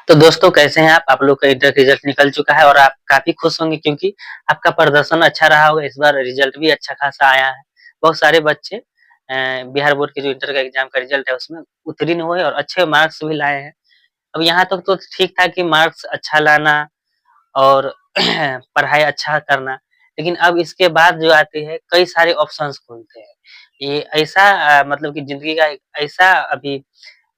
तो दोस्तों कैसे हैं आप? आप लोग का इंटर रिजल्ट निकल चुका है और आप काफ़ी खुश होंगे क्योंकि आपका प्रदर्शन अच्छा रहा होगा। इस बार रिजल्ट भी अच्छा खासा आया है। बहुत सारे बच्चे बिहार बोर्ड के जो इंटर का एग्ज़ाम का रिजल्ट है उसमें उत्तीर्ण हुए और अच्छे मार्क्स भी लाए हैं। अब यहाँ तक तो ठीक था कि मार्क्स अच्छा लाना और पढ़ाई अच्छा करना, लेकिन अब इसके बाद जो आती है कई सारे ऑप्शंस खुलते हैं। ये ऐसा मतलब कि ज़िंदगी का एक ऐसा अभी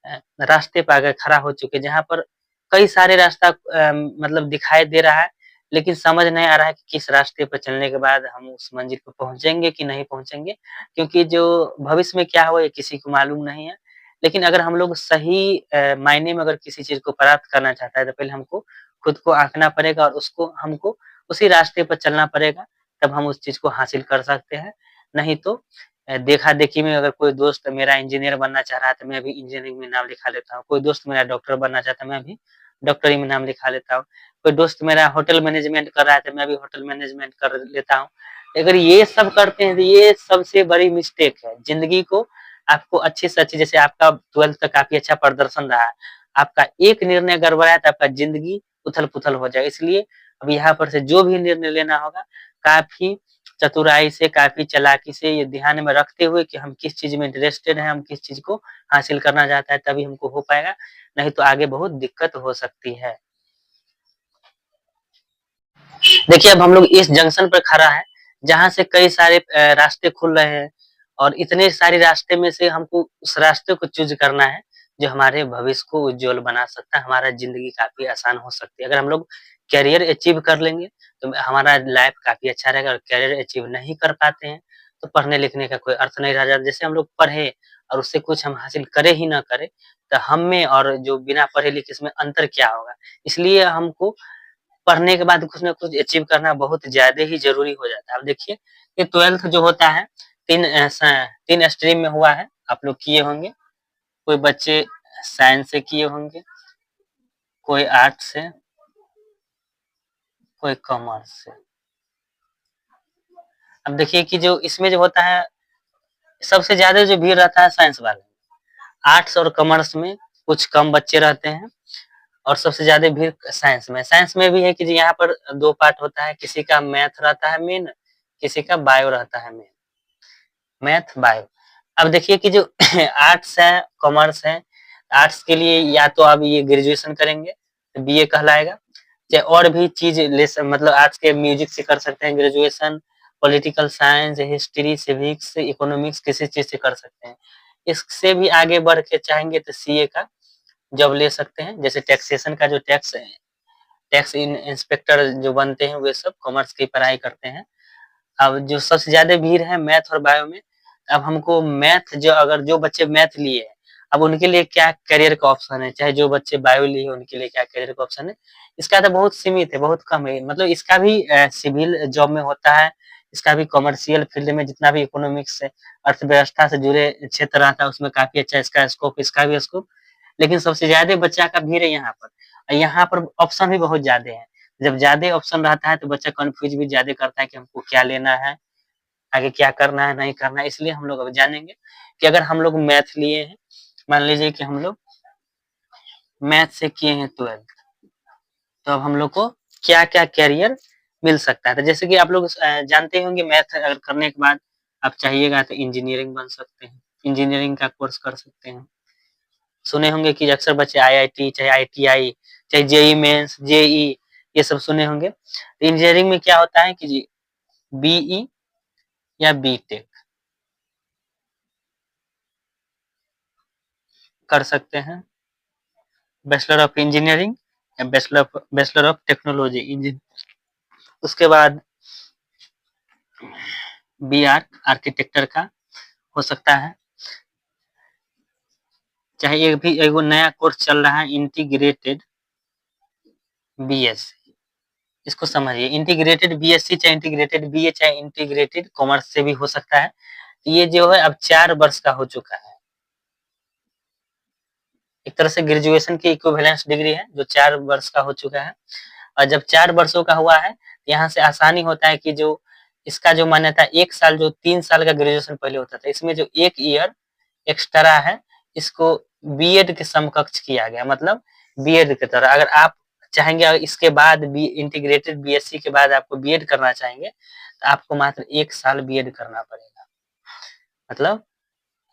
रास्ते पे आकर खड़ा हो चुके हैं जहाँ पर कई सारे रास्ता मतलब दिखाई दे रहा है, लेकिन समझ नहीं आ रहा है कि किस रास्ते पर चलने के बाद हम उस मंजिल पे पहुँचेंगे कि नहीं पहुँचेंगे। क्योंकि जो भविष्य में क्या हो ये किसी को मालूम नहीं है। लेकिन अगर हम लोग सही मायने में अगर किसी चीज़ को प्राप्त करना चाहता है तो पहले हमको खुद को आँकना पड़ेगा और उसको हमको उसी रास्ते पर चलना पड़ेगा, तब हम उस चीज़ को हासिल कर सकते हैं। नहीं तो देखा-देखी में अगर कोई दोस्त मेरा इंजीनियर बनना चाह रहा है, तो मैं भी इंजीनियरिंग में नाम लिखा लेता हूँ। कोई दोस्त मेरा डॉक्टर बनना चाहता है, मैं भी डॉक्टरी में नाम लिखा लेता हूँ। कोई दोस्त मेरा होटल मैनेजमेंट कर रहा है, तो मैं भी होटल मैनेजमेंट कर लेता हूँ। अगर ये सब करते हैं, तो ये सबसे बड़ी मिस्टेक है। ज़िंदगी को आपको अच्छी से अच्छी जैसे आपका 12th तक काफ़ी अच्छा प्रदर्शन रहा है। आपका एक निर्णय गड़बड़ाया तो आपका ज़िंदगी उथल-पुथल हो जाएगा। इसलिए अब यहाँ पर से जो भी निर्णय लेना होगा, काफ़ी चतुराई से, काफ़ी चालाकी से ये ध्यान में रखते हुए कि हम किस चीज़ में इंटरेस्टेड हैं, हम किस चीज़ को हासिल करना चाहता है, तभी हमको हो पाएगा, नहीं तो आगे बहुत दिक्कत हो सकती है। देखिए, अब हम लोग इस जंक्शन पर खड़ा है, जहाँ से कई सारे रास्ते खुल रहे हैं और इतने सारे रास्ते में से हमको उस रास्ते को चूज़ करना है, जो हमारे भविष्य को उज्ज्वल बना सकता है, हमारा ज़िंदगी काफ़ी आसान हो सकती है। अगर हम लोग करियर अचीव कर लेंगे, तो हमारा लाइफ़ काफ़ी अच्छा रहेगा और करियर अचीव नहीं कर पाते हैं, तो पढ़ने-लिखने का कोई अर्थ नहीं रह जाता। जैसे हम लोग पढ़े और उससे कुछ हम हासिल करें ही ना करें, तो हम में और जो बिना पढ़े-लिखे इसमें अंतर क्या होगा? इसलिए हमको पढ़ने के बाद कुछ न कुछ अचीव करना बहुत ज़्यादा ही ज़रूरी हो जाता है। अब देखिए, ये 12th जो होता है 3 स्ट्रीम में हुआ है, आप लोग किए होंगे। कोई बच्चे साइंस से किए होंगे, कोई आर्ट्स से, कोई कॉमर्स से। अब देखिए कि जो इसमें जो होता है, सबसे ज़्यादा जो भीड़ रहता है साइंस वाले में। आर्ट्स और कॉमर्स में कुछ कम बच्चे रहते हैं और सबसे ज़्यादा भीड़ साइंस में। साइंस में भी है कि जी यहाँ पर 2 पार्ट होता है, किसी का मैथ रहता है मेन, किसी का बायो रहता है मेन। Math, bio. अब देखिए कि जो आर्ट्स है, कॉमर्स है, आर्ट्स के लिए या तो आप ये ग्रेजुएशन करेंगे, तो बीए कहलाएगा, चाहे और भी चीज़ मतलब आर्ट्स के म्यूज़िक से कर सकते हैं graduation, political science, history, civics, economics किसी चीज़ से कर सकते हैं। इससे भी आगे बढ़ के चाहेंगे तो सीए का जॉब ले सकते हैं, जैसे टैक्सेशन का जो टैक्स है, टैक्स इंस्पेक्टर जो बनते हैं, वे सब कॉमर्स की पढ़ाई करते हैं। अब जो सबसे ज़्यादा भीड़ है मैथ और बायो में, अब हमको मैथ जो अगर जो बच्चे मैथ लिए हैं, अब उनके लिए क्या करियर का ऑप्शन है, चाहे जो बच्चे बायो लिए हैं उनके लिए क्या करियर का ऑप्शन है, इसका तो बहुत सीमित है, बहुत कम है। मतलब इसका भी सिविल जॉब में होता है, इसका भी कमर्शियल फील्ड में जितना भी इकोनॉमिक्स से, अर्थव्यवस्था से जुड़े क्षेत्र रहता है उसमें काफ़ी अच्छा इसका स्कोप, इसका भी स्कोप, लेकिन सबसे ज़्यादा बच्चा का भीड़ है यहाँ पर। यहाँ पर ऑप्शन भी बहुत ज़्यादा हैं। जब ज़्यादा ऑप्शन रहता है तो बच्चा कन्फ्यूज़ भी ज़्यादा करता है कि हमको क्या लेना है, आगे क्या करना है, नहीं करना है। इसलिए हम लोग अब जानेंगे कि अगर हम लोग मैथ लिए हैं, मान लीजिए कि हम लोग मैथ से किए हैं 12th, तो अब हम लोग को क्या-क्या करियर मिल सकता है। तो जैसे कि आप लोग जानते होंगे मैथ अगर करने के बाद आप चाहिएगा तो इंजीनियरिंग बन सकते हैं, इंजीनियरिंग का कोर्स कर सकते हैं। सुने होंगे कि अक्सर बच्चे आईआईटी, चाहे आईटीआई, चाहे जेईई मेंस, जेईई ये सब सुने होंगे। तो इंजीनियरिंग में क्या होता है कि जी बीई या बीटेक कर सकते हैं, बैचलर ऑफ इंजीनियरिंग या बैचलर ऑफ टेक्नोलॉजी इंजीन उसके बाद बीआर्क आर्किटेक्चर का हो सकता है। चाहे एक भी एगो नया कोर्स चल रहा है इंटीग्रेटेड बीएससी, इसको समझिए इंटीग्रेटेड बीएससी चाहे इंटीग्रेटेड बीए चाहे इंटीग्रेटेड कॉमर्स से भी हो सकता है। ये जो है अब 4 वर्ष का हो चुका है। एक तरह से ग्रेजुएशन की इक्विवेलेंस डिग्री है जो 4 वर्ष का हो चुका है और जब 4 वर्षों का हुआ है, यहाँ से आसानी होता है कि जो इसका जो मान्यता 1 साल जो 3 साल का ग्रेजुएशन पहले होता था, इसमें जो 1 ईयर एक्स्ट्रा है, इसको बीएड के समकक्ष किया गया। मतलब बीएड की तरह। अगर आप चाहेंगे इसके बाद बी इंटीग्रेटेड बीएससी के बाद आपको बीएड करना चाहेंगे, तो आपको मात्र 1 साल बीएड करना पड़ेगा। मतलब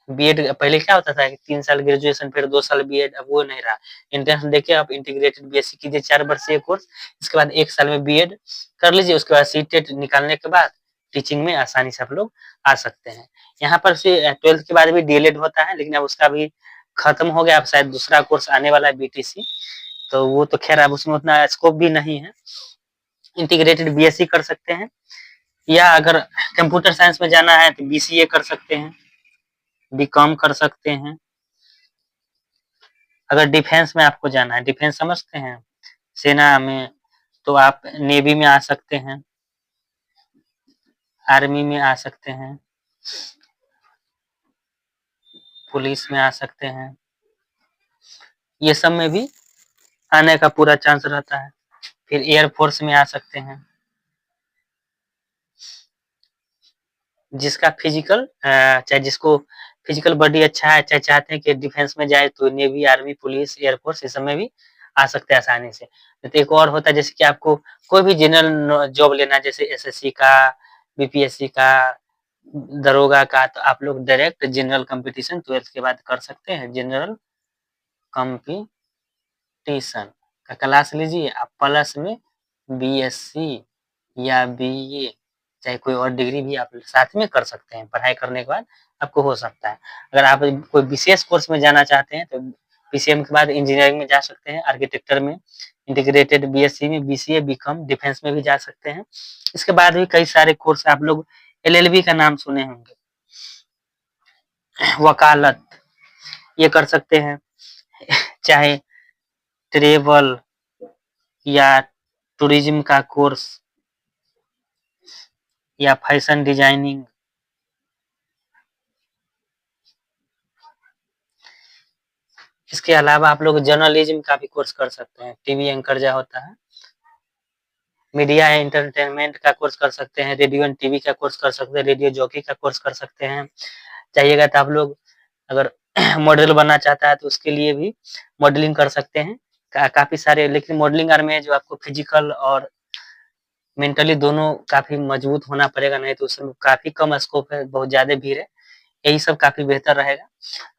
बीएड पहले क्या होता था कि 3 साल ग्रेजुएशन फिर 2 साल बीएड, अब वो नहीं रहा। एंट्रेंस देके आप इंटीग्रेटेड बीएससी कीजिए 4 वर्षीय कोर्स, इसके बाद 1 साल में बीएड कर लीजिए, उसके बाद सीटेट निकालने के बाद टीचिंग में आसानी से आप लोग आ सकते हैं। यहाँ पर से 12th के बाद भी डीएलएड होता है, लेकिन अब उसका भी खत्म हो गया, अब शायद दूसरा कोर्स आने वाला है बीटीसी, तो वो तो खैर अब उसमें उतना स्कोप भी नहीं है। इंटीग्रेटेड बीएससी कर सकते हैं, या अगर कंप्यूटर साइंस में जाना है तो बीसीए कर सकते हैं, बीकॉम कर सकते हैं। अगर डिफेंस में आपको जाना है, डिफेंस समझते हैं, सेना में, तो आप नेवी में आ सकते हैं, आर्मी में आ सकते हैं, पुलिस में आ सकते हैं, ये सब में भी आने का पूरा चांस रहता है। फिर एयरफोर्स में आ सकते हैं। जिसका फिजिकल चाहे जिसको फिजिकल बॉडी अच्छा है, चाहे चाहते हैं कि डिफेंस में जाए, तो नेवी, आर्मी, पुलिस, एयरफोर्स इस सब में भी आ सकते हैं आसानी से। तो एक और होता है जैसे कि आपको कोई भी जनरल जॉब लेना है, जैसे एसएससी का, बीपीएससी का, दरोगा का, तो आप लोग डायरेक्ट जनरल कंपटीशन 12th के बाद कर सकते हैं। जनरल कंपटीशन का क्लास लीजिए, आप प्लस में बीएससी या बीए चाहे कोई और डिग्री भी आप साथ में कर सकते हैं। पढ़ाई करने के बाद आपको हो सकता है। अगर आप कोई विशेष कोर्स में जाना चाहते हैं तो पीसीएम के बाद इंजीनियरिंग में जा सकते हैं, आर्किटेक्चर में, इंटीग्रेटेड बीएससी में, बीसीए, बीकॉम, डिफेंस में भी जा सकते हैं। इसके बाद भी कई सारे कोर्स, आप लोग एलएलबी का नाम सुने होंगे, वकालत, ये कर सकते हैं। चाहे ट्रेवल या टूरिज्म का कोर्स, या फैशन डिजाइनिंग, इसके अलावा आप लोग जर्नलिज्म का भी कोर्स कर सकते हैं। टीवी एंकर जो होता है, मीडिया एंटरटेनमेंट का कोर्स कर सकते हैं, रेडियो एंड टीवी का कोर्स कर सकते हैं, रेडियो जॉकी का कोर्स कर सकते हैं। चाहिएगा तो आप लोग अगर मॉडल बनना चाहता है तो उसके लिए भी मॉडलिंग कर सकते हैं। काफी सारे, लेकिन मॉडलिंग में जो आपको फिजिकल और मेंटली दोनों काफी मजबूत होना पड़ेगा, नहीं तो उसमें काफी कम स्कोप है, बहुत ज्यादा भीड़ है। यही सब काफी बेहतर रहेगा।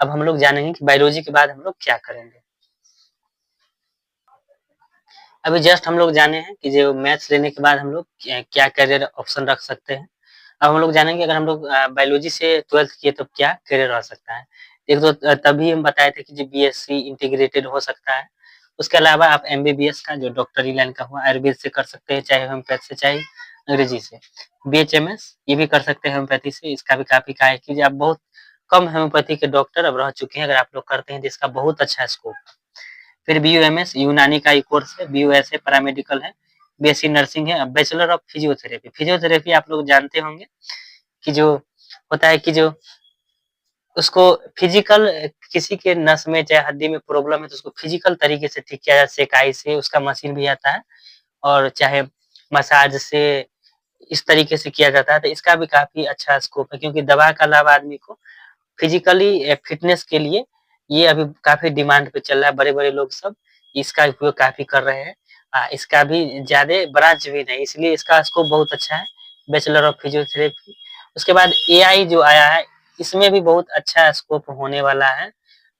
अब हम लोग जानेंगे कि बायोलॉजी के बाद हम लोग क्या करेंगे। अभी जस्ट हम लोग जाने हैं कि जो मैथ्स लेने के बाद हम लोग क्या करियर ऑप्शन रख सकते हैं। अब हम लोग जानेंगे अगर हम लोग बायोलॉजी से 12th किए तो क्या करियर रह सकता है। एक तो तभी हम बताए थे कि जो बीएससी इंटीग्रेटेड हो सकता है। उसके अलावा आप एमबीबीएस का जो डॉक्टरी लाइन का हुआ, आयुर्वेद से कर सकते हैं, चाहे होम्योपैथ से, चाहे अंग्रेजी से। बीएचएमएस ये भी कर सकते हैं होम्योपैथी से। इसका भी काफी क्या है कि आप बहुत कम होम्योपैथी के डॉक्टर अब रह चुके हैं। अगर आप लोग करते हैं तो इसका बहुत अच्छा स्कोप है। फिर बीयूएमएस यूनानी का एक कोर्स है, बीयूएसए पैरामेडिकल है, बीएससी नर्सिंग है, बैचलर ऑफ फिजियोथेरेपी। फिजियोथेरेपी आप लोग जानते होंगे कि जो होता है कि जो उसको फिजिकल, किसी के नस में चाहे हड्डी में प्रॉब्लम है तो उसको फिजिकल तरीके से ठीक किया जाता है, सेकाई से, उसका मशीन भी आता है, और चाहे मसाज से, इस तरीके से किया जाता है। तो इसका भी काफी अच्छा स्कोप है, क्योंकि दवा का लाभ आदमी को फिजिकली फिटनेस के लिए ये अभी काफी डिमांड पे चल रहा है। बड़े-बड़े लोग सब इसका उपयोग काफी कर रहे हैं। इसका भी ज्यादा ब्रांच भी नहीं, इसलिए इसका स्कोप बहुत अच्छा है, बैचलर ऑफ फिजियोथेरेपी। उसके बाद एआई जो आया है, इसमें भी बहुत अच्छा स्कोप होने वाला है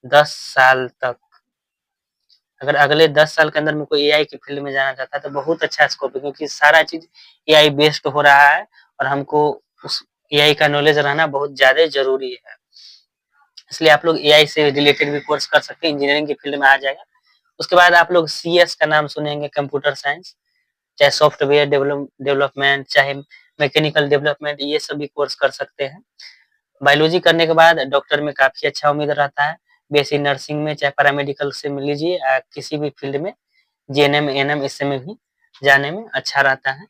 10 साल तक। अगर अगले 10 साल के अंदर में कोई एआई की फील्ड में जाना चाहता है तो बहुत अच्छा स्कोप है, क्योंकि सारा चीज एआई बेस्ड हो रहा है, और हमको उस एआई का नॉलेज रहना बहुत ज्यादा जरूरी है। इसलिए आप लोग एआई से रिलेटेड भी कोर्स कर सकते हैं, इंजीनियरिंग की फील्ड में आ जाएगा। उसके बाद आप लोग सीएस का नाम सुनेंगे, कंप्यूटर साइंस, चाहे सॉफ्टवेयर डेवलपमेंट, चाहे मैकेनिकल डेवलपमेंट, ये सभी कोर्स कर सकते हैं। बायोलॉजी करने के बाद डॉक्टर में काफी अच्छा उम्मीद रहता है। बीएससी नर्सिंग में चाहे पैरामेडिकल से मिल लीजिए, किसी भी फील्ड में, जीएनएम, एएनएम, इससे में भी जाने में अच्छा रहता है।